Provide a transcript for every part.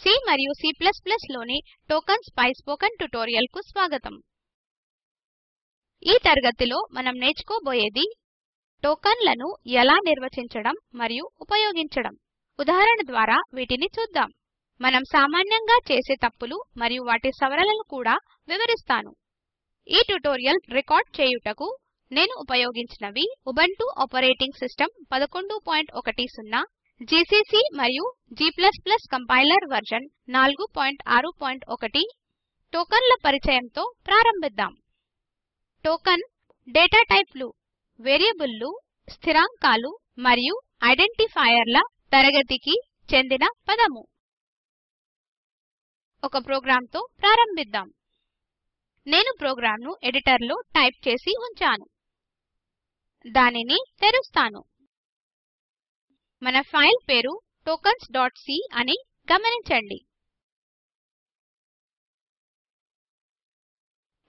C మరియు C++ లోని tokens పై spoken tutorial కు స్వాగతం. ఈ తరగతిలో మనం నేర్చుకోబోయేది టోకెన్లను ఎలా నిర్వచించడం మరియు ఉపయోగించడం. ఉదాహరణ ద్వారా వీటిని చూద్దాం. మనం సామాన్యంగా చేసే తప్పులు మరియు వాటి సవరణలను కూడా వివరిస్తాను. ఈ ట్యుటోరియల్ రికార్డ్ చేయుటకు నేను ఉపయోగించినవి ఉబుంటు ఆపరేటింగ్ సిస్టమ్ 1110 జీసీసీ మరియు G++ కంపైలర్ వర్షన్ 461. టోకెన్ల పరిచయంతో ప్రారంభిద్దాం. టోకెన్ డేటా టైప్లు, వేరియబుల్లు, స్థిరాంకాలు మరియు ఐడెంటిఫైయర్ల తరగతికి చెందిన పదము. ఒక ప్రోగ్రాంతో ప్రారంభిద్దాం. నేను ప్రోగ్రాంను ఎడిటర్లో టైప్ చేసి ఉంచాను. దానిని తెరుస్తాను. మన ఫైల్ పేరు tokens.c అని గమనించండి.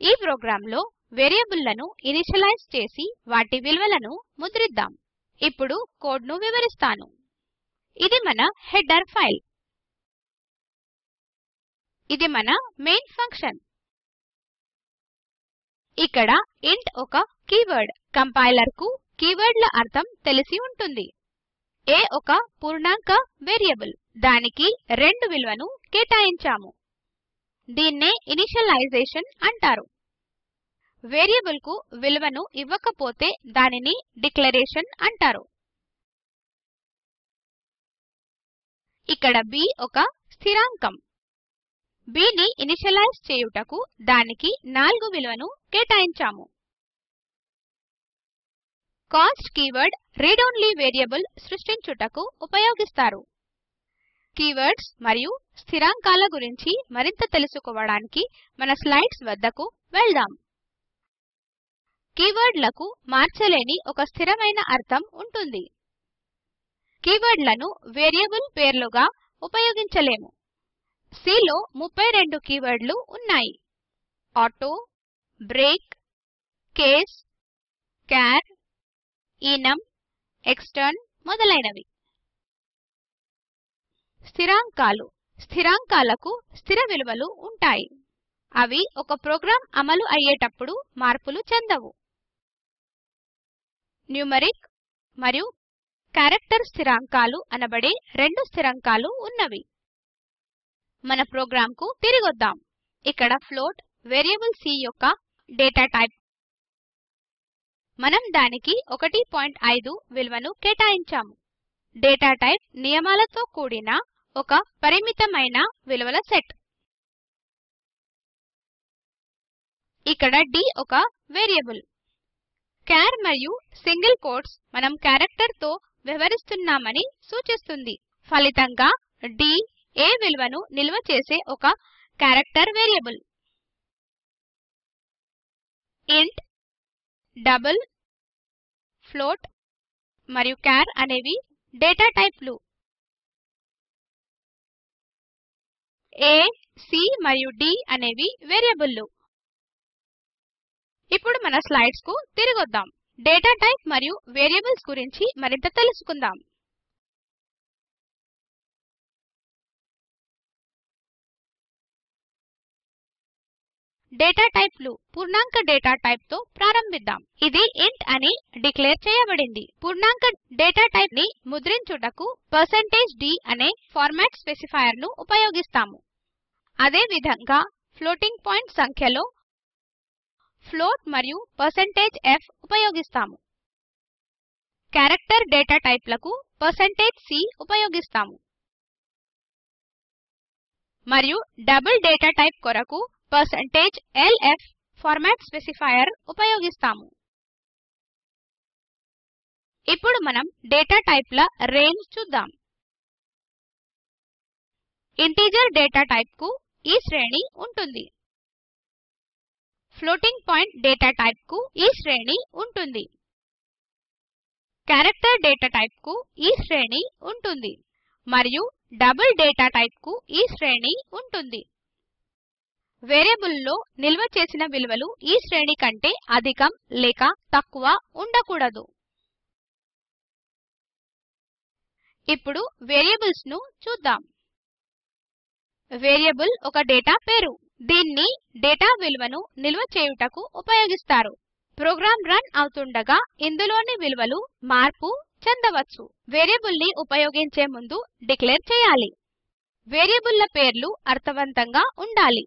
ఈ ప్రోగ్రాంలో వేరియబుల్లను ఇనిషియలైజ్ చేసి వాటి విలువలను ముద్రిద్దాం. ఇప్పుడు కోడ్ను వివరిస్తాను. ఇది మన హెడర్ ఫైల్. ఇది మన మెయిన్ ఫంక్షన్. ఇక్కడ ఇంట్ ఒక కీవర్డ్. కంపైలర్కు కీవర్డ్ల అర్థం తెలిసి ఉంటుంది. a ఒక పూర్ణాంక వేరియబుల్. దానికి 2 విలువను కేటాయించాము. దీన్నే ఇనిషియలైజేషన్ అంటారు. వేరియబుల్కు విలువను ఇవ్వకపోతే దానిని డిక్లరేషన్ అంటారు. ఇక్కడ b ఒక స్థిరాంకం. b ని ఇనిషియలైజ్ చేయుటకు దానికి 4 విలువను కేటాయించాము. Const keyword read only variable సృష్టించుటకు ఉపయోగిస్తారు. కీవర్డ్స్ మరియు స్థిరాంకాల గురించి మరింత తెలుసుకోవడానికి మన స్లైడ్స్ వద్దకు వెళ్దాం. కీవర్డ్లకు మార్చలేని ఒక స్థిరమైన అర్థం ఉంటుంది. కీవర్డ్లను వేరియబుల్ పేర్లుగా ఉపయోగించలేము. C లో 32 కీవర్డ్లు ఉన్నాయి. ఆటో, బ్రేక్, కేస్, చార్, enum, extern మొదలైనవి. స్థిరాంకాలు. స్థిరాంకాలకు స్థిర విలువలు ఉంటాయి. అవి ఒక ప్రోగ్రాం అమలు అయ్యేటప్పుడు మార్పులు చెందవు. న్యూమరిక్ మరియు క్యారెక్టర్ స్థిరాంకాలు అనబడే 2 స్థిరాంకాలు ఉన్నవి. మన ప్రోగ్రాంకు తిరిగొద్దాం. ఇక్కడ ఫ్లోట్ వేరియబుల్ C యొక్క డేటా టైప్. మనం దానికి 1.5 విలువను కేటాయించాము. డేటా టైప్ నియమాలతో కూడిన ఒక పరిమితమైన విలువల సెట్. ఇక్కడ d ఒక వేరియబుల్. చార్ మరియు సింగిల్ కోట్స్ మనం క్యారెక్టర్ తో వ్యవహరిస్తున్నామని సూచిస్తుంది. ఫలితంగా d ఏ విలువను నిల్వ చేసే ఒక క్యారెక్టర్ వేరియబుల్. ఇంట్, డబుల్, ఫ్లోట్ మరియు చార్ అనేవి డేటా టైప్లు. a, c మరియు d అనేవి వేరియబుల్లు. ఇప్పుడు మన స్లైడ్స్ కు తిరిగొద్దాం. డేటా టైప్ మరియు వేరియబుల్స్ గురించి మరింత తెలుసుకుందాం. డేటా టైప్లు. పూర్ణాంక డేటా టైప్ తో ప్రారంభిద్దాం. ఇది ఇంట్ అని డిక్లేర్ చేయబడింది. పూర్ణాంక డేటా టైప్ ని ముద్రించుటకు %d అనే ఫార్మాట్ స్పెసిఫైయర్ ను ఉపయోగిస్తాము. అదే విధంగా ఫ్లోటింగ్ పాయింట్ సంఖ్యలో ఫ్లోట్ మరియు %f ఉపయోగిస్తాము. క్యారెక్టర్ డేటా టైప్లకు %c ఉపయోగిస్తాము. మరియు డబుల్ డేటా టైప్ కొరకు %lf ఫార్మాట్ స్పెసిఫైయర్ ఉపయోగిస్తాము. ఇప్పుడు మనం డేటా టైప్ల రేంజ్ చూద్దాం. ఇంటిజర్ డేటా టైప్ కు ఈ శ్రేణి ఉంటుంది. ఫ్లోటింగ్ పాయింట్ డేటా టైప్ కు ఈ శ్రేణి ఉంటుంది. క్యారెక్టర్ డేటా టైప్ కు ఈ శ్రేణి ఉంటుంది. మరియు డబుల్ డేటా టైప్ కు ఈ శ్రేణి ఉంటుంది. వేరియబుల్లో నిల్వ చేసిన విలువలు ఈ శ్రేణి కంటే అధికం లేక తక్కువ ఉండకూడదు. ఇప్పుడు వేరియబుల్స్ ను చూద్దాం. వేరియబుల్ ఒక డేటా పేరు. దీన్ని డేటా విలువను నిల్వ చేయుటకు ఉపయోగిస్తారు. ప్రోగ్రామ్ రన్ అవుతుండగా ఇందులోని విలువలు మార్పు చెందవచ్చు. వేరియబుల్ ని ఉపయోగించే ముందు డిక్లేర్ చేయాలి. వేరియబుల్ల పేర్లు అర్థవంతంగా ఉండాలి.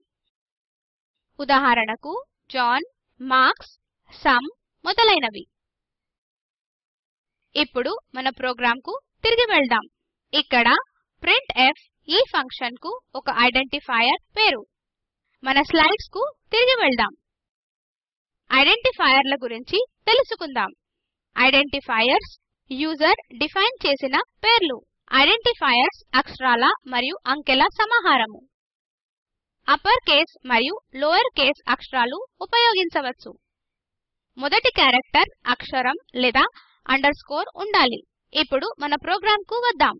ఉదాహరణకు జాన్, మార్క్స్, సమ్ మొదలైనవి. ఇప్పుడు మన ప్రోగ్రాంకు తిరిగి వెళ్దాం. ఇక్కడ printf ఈ ఫంక్షన్కు ఒక ఐడెంటిఫైయర్ పేరు. మన స్లైడ్స్ కు తిరిగి వెళ్దాం. ఐడెంటిఫైయర్ల గురించి తెలుసుకుందాం. ఐడెంటిఫైయర్స్ యూజర్ డిఫైన్ చేసిన పేర్లు. ఐడెంటిఫైయర్స్ అక్షరాల మరియు అంకెల సమాహారము. అప్పర్ కేస్ మరియు లోయర్ కేస్ అక్షరాలు ఉపయోగించవచ్చు. మొదటి క్యారెక్టర్ అక్షరం లేదా అండర్స్కోర్ ఉండాలి. ఇప్పుడు మన ప్రోగ్రాంకు వద్దాం.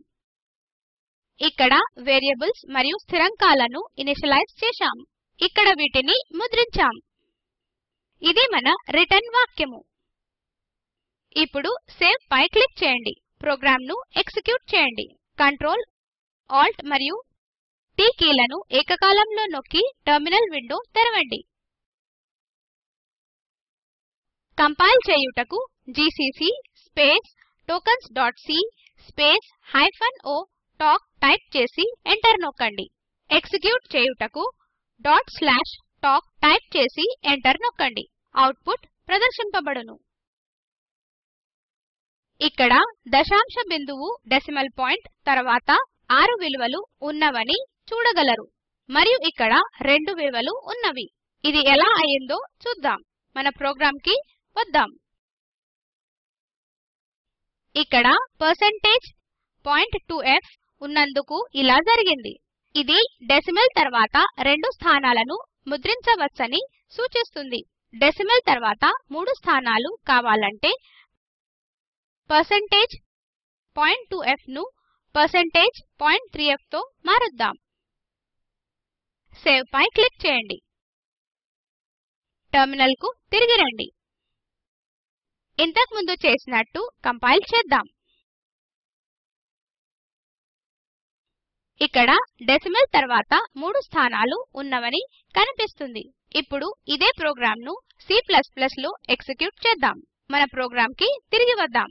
ఇక్కడ వేరియబుల్స్ మరియు స్థిరాంకాలను ఇనిషియలైజ్ చేశాం. ఇక్కడ వీటిని ముద్రించాం. ఇది మన రిటర్న్ వాక్యము. ఇప్పుడు సేవ్ పై క్లిక్ చేయండి. ప్రోగ్రామ్ను ఎగ్జిక్యూట్ చేయండి. Ctrl, Alt మరియు T కీలను ఏకకాలంలో నొక్కి టెర్మినల్ విండో తెరవండి. కంపైల్ చేయుటకు GCC tokens.c -o talk type చేసి ఎంటర్ నొక్కండి. ఎగ్జిక్యూట్ చేయుటకు /tok టైప్ చేసి ఎంటర్ నొక్కండి. అవుట్పుట్ ప్రదర్శింపబడును. ఇక్కడ దశాంశ బిందువు డెసిమల్ పాయింట్ తర్వాత 6 విలువలు ఉన్నవని చూడగలరు మరియు ఇక్కడ 2 విలువలు ఉన్నవి. ఇది ఎలా అయిందో చూద్దాం. మన ప్రోగ్రాంకి వద్దాం. ఇక్కడ %.2f ఉన్నందుకు ఇలా జరిగింది. ఇది డెసిమల్ తర్వాత 2 స్థానాలను ముద్రించవచ్చని సూచిస్తుంది. డెసిమల్ తర్వాత 3 స్థానాలు కావాలంటే %.2f ను %.3f తో మారుద్దాం. సేవ్ పై క్లిక్ చేయండి. టెర్మినల్కు తిరిగి రండి. ఇంతకు ముందు చేసినట్టు కంపైల్ చేద్దాం. ఇక్కడ డెసిమల్ తర్వాత 3 స్థానాలు ఉన్నవని కనిపిస్తుంది. ఇప్పుడు ఇదే ప్రోగ్రామ్ను C లో ఎగ్జిక్యూట్ చేద్దాం. మన ప్రోగ్రాంకి తిరిగి వద్దాం.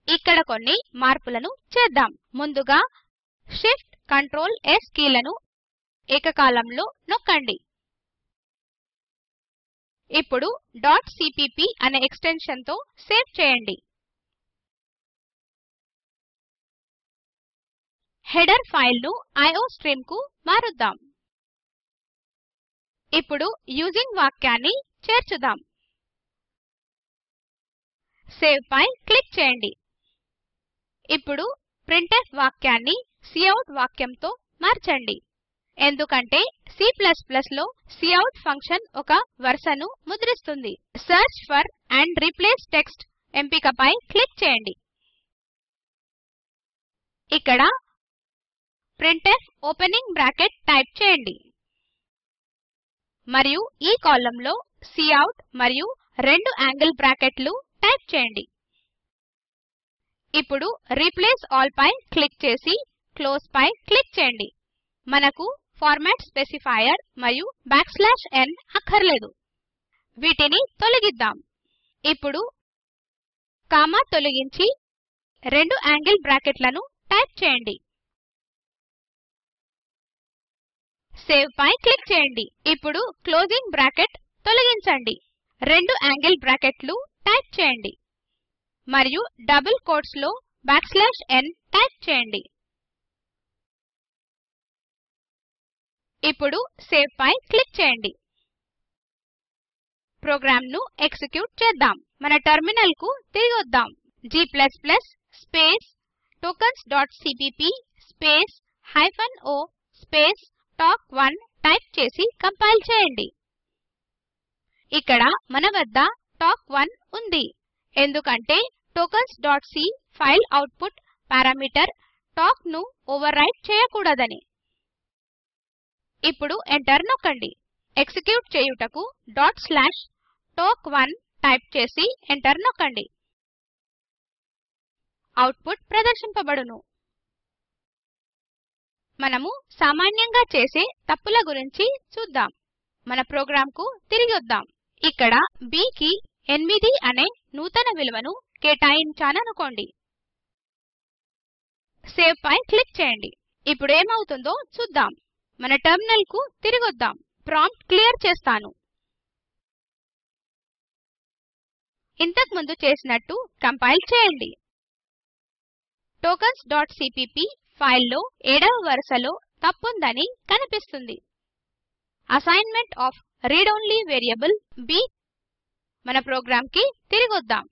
ఇక్కడ కొన్ని మార్పులను చేద్దాం. ముందుగా Shift Ctrl S కీలను ఏకకాలంలో నొక్కండి. ఇప్పుడు .cpp అనే ఎక్స్టెన్షన్ తో సేవ్ చేయండి. హెడర్ ఫైల్ను ఐఓస్ట్రీమ్ కు మారుద్దాం. ఇప్పుడు యూజింగ్ వాక్యాన్ని చేర్చుదాం. సేవ్ పై క్లిక్ చేయండి. ఇప్పుడు printf వాక్యాన్ని కౌట్ వాక్యంతో మార్చండి. ఎందుకంటే C లో కౌట్ ఫంక్షన్ ఒక వరుసను ముద్రిస్తుంది. Search for and replace text ఎంపికపై క్లిక్ చేయండి. ఇక్కడ printf ఓపెనింగ్ బ్రాకెట్ టైప్ చేయండి. మరియు ఈ కాలమ్లో కౌట్ మరియు 2 యాంగిల్ బ్రాకెట్లు టైప్ చేయండి. ఇప్పుడు రిప్లేస్ ఆల్ పై క్లిక్ చేసి క్లోజ్ పై క్లిక్ చేయండి. మనకు ఫార్మాట్ స్పెసిఫైయర్ మరియు \n అక్కర్లేదు. వీటిని తొలగిద్దాం. ఇప్పుడు కామా తొలగించి 2 యాంగిల్ బ్రాకెట్లను టైప్ చేయండి. సేవ్ పై క్లిక్ చేయండి. ఇప్పుడు క్లోజింగ్ బ్రాకెట్ తొలగించండి. 2 యాంగిల్ బ్రాకెట్లు టైప్ చేయండి. మరియు డబుల్ కోట్స్ లో \n టైప్ చేయండి. ఇప్పుడు సేవ్ పై క్లిక్ చేయండి. ప్రోగ్రామ్ను ఎగ్జిక్యూట్ చేద్దాం. మన టెర్మినల్కు తిరిగి వద్దాం. g tokens.cpp -o టాక్1 టైప్ చేసి కంపైల్ చేయండి. ఇక్కడ మన వద్ద టాక్1 ఉంది. ఎందుకంటే tokens.c file output parameter talk ను ఓవర్రైట్ చేయకూడదని. ఇప్పుడు ఎంటర్ నొక్కండి. ఎగ్జిక్యూట్ చేయుటకు /tok1 టైప్ చేసి ఎంటర్ నొక్కండి. అవుట్పుట్ ప్రదర్శింపబడును. మనము సామాన్యంగా చేసే తప్పుల గురించి చూద్దాం. మన ప్రోగ్రాంకు తిరిగి వద్దాం. ఇక్కడ b కి 8 అనే నూతన విలువను కేటాయించాననుకోండి. సేవ్ పై క్లిక్ చేయండి. ఇప్పుడు ఏమవుతుందో చూద్దాం. మన టెర్మినల్కు తిరిగి వద్దాం. ప్రాంప్ట్ క్లియర్ చేస్తాను. ఇంతకు ముందు చేసినట్టు కంపైల్ చేయండి. tokens.cpp ఫైల్లో 7వ వరుసలో తప్పుందని కనిపిస్తుంది. Assignment of read only variable b. మన ప్రోగ్రాంకి తిరిగి వద్దాం.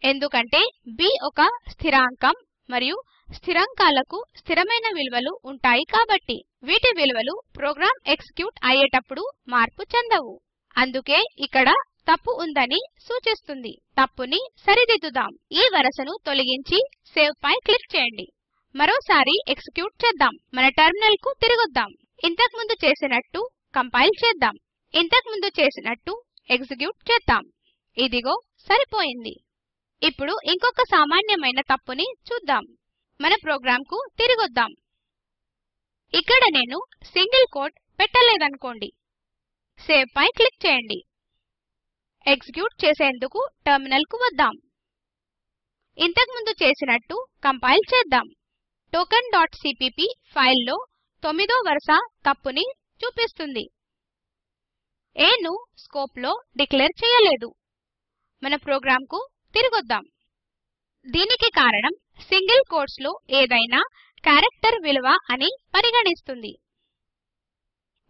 ఎందుకంటే b ఒక స్థిరాంకం మరియు స్థిరాంకాలకు స్థిరమైన విలువలు ఉంటాయి కాబట్టి వీటి విలువలు ప్రోగ్రాం ఎగ్జిక్యూట్ అయ్యేటప్పుడు మార్పు చెందవు. అందుకే ఇక్కడ తప్పు ఉందని సూచిస్తుంది. తప్పుని సరిదిద్దుదాం. ఈ వరుసను తొలగించి సేవ్ పై క్లిక్ చేయండి. మరోసారి ఎగ్జిక్యూట్ చేద్దాం. మన టెర్మినల్కు తిరిగొద్దాం. ఇంతకు ముందు చేసినట్టు కంపైల్ చేద్దాం. ఇంతకు ముందు చేసినట్టు ఎగ్జిక్యూట్ చేద్దాం. ఇదిగో సరిపోయింది. ఇప్పుడు ఇంకొక సామాన్యమైన తప్పుని చూద్దాం. మన ప్రోగ్రాంకు తిరిగొద్దాం. ఇక్కడ నేను సింగిల్ కోట్ పెట్టలేదనుకోండి. సేవ్ పై క్లిక్ చేయండి. ఎగ్జిక్యూట్ చేసేందుకు టెర్మినల్కు వద్దాం. ఇంతకు ముందు చేసినట్టు కంపైల్ చేద్దాం. token.cpp ఫైల్లో 9వ వరుస తప్పుని చూపిస్తుంది. a ను స్కోప్లో డిక్లేర్ చేయలేదు. మన ప్రోగ్రాంకు తిరిగొద్దాం. దీనికి కారణం సింగిల్ కోట్స్లో ఏదైనా క్యారెక్టర్ విలువ అని పరిగణిస్తుంది.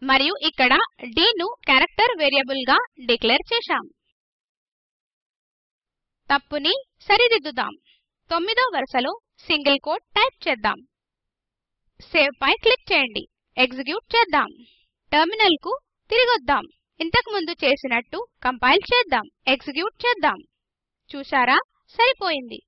మరియు ఇక్కడ d ను క్యారెక్టర్ వేరియబుల్గా డిక్లేర్ చేశాం. తప్పుని సరిదిద్దుదాం. 9వ వరుసలో సింగిల్ కోట్ టైప్ చేద్దాం. సేవ్ పై క్లిక్ చేయండి. ఎగ్జిక్యూట్ చేద్దాం. టెర్మినల్కు తిరిగొద్దాం. ఇంతకు ముందు చేసినట్టు కంపైల్ చేద్దాం. ఎగ్జిక్యూట్ చేద్దాం. చూశారా, సరిపోయింది.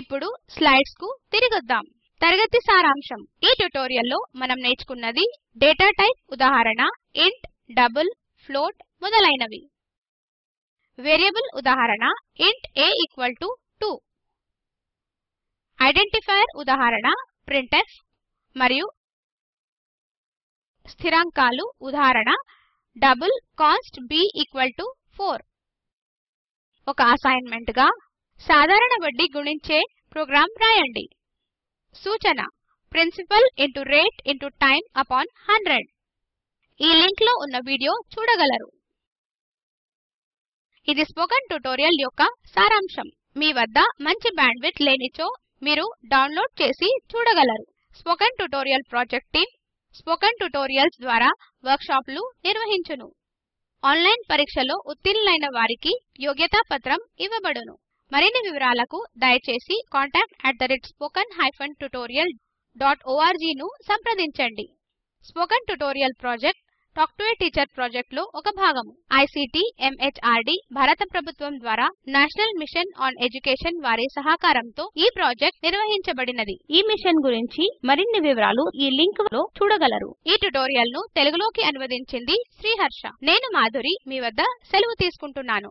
ఇప్పుడు స్లైడ్స్కు తిరిగొద్దాం. తరగతి సారాంశం. ఈ ట్యుటోరియల్లో మనం నేర్చుకున్నది డేటా టైప్ ఉదాహరణ, ఇంట్, డబుల్, ఫ్లోట్ మొదలైనవి. వేరియబుల్ ఉదాహరణ ఇంట్ a = 2. ఐడెంటిఫైయర్ ఉదాహరణ printf మరియు స్థిరాంకాలు ఉదాహరణ డబుల్ కాన్స్ట్ b = 4. ఒక అసైన్మెంట్ గా సాధారణ వడ్డీ గుణించే ప్రోగ్రాం రాయండి. సూచన: ప్రిన్సిపల్ * రేట్ * టైమ్ అపాన్ 100. ఈ లింక్ లో ఉన్న వీడియో చూడగలరు. ఇది స్పోకెన్ ట్యుటోరియల్ యొక్క సారాంశం. మీ వద్ద మంచి బ్యాండ్విడ్త్ లేనిచో మీరు డౌన్లోడ్ చేసి చూడగలరు. Spoken tutorial project team spoken tutorials ద్వారా వర్క్ షాపులు నిర్వహించును. ఆన్లైన్ పరీక్షలో ఉత్తీర్ణులైన వారికి యోగ్యతా పత్రం ఇవ్వబడును. మరిన్ని వివరాలకు దయచేసి contact@spoken-tutorial.org ను సంప్రదించండి. Spoken tutorial project talk to A teacher project లో ఒక భాగము. ఐసీటీ ఎంహార్డీ భారత ప్రభుత్వం ద్వారా నేషనల్ మిషన్ ఆన్ ఎడ్యుకేషన్ వారి సహకారంతో ఈ ప్రాజెక్ట్ నిర్వహించబడినది. ఈ మిషన్ గురించి మరిన్ని వివరాలు ఈ లింక్ లో చూడగలరు. ఈ ట్యుటోరియల్ ను తెలుగులోకి అనువదించింది శ్రీహర్ష. నేను మాధురి మీ వద్ద సెలవు తీసుకుంటున్నాను.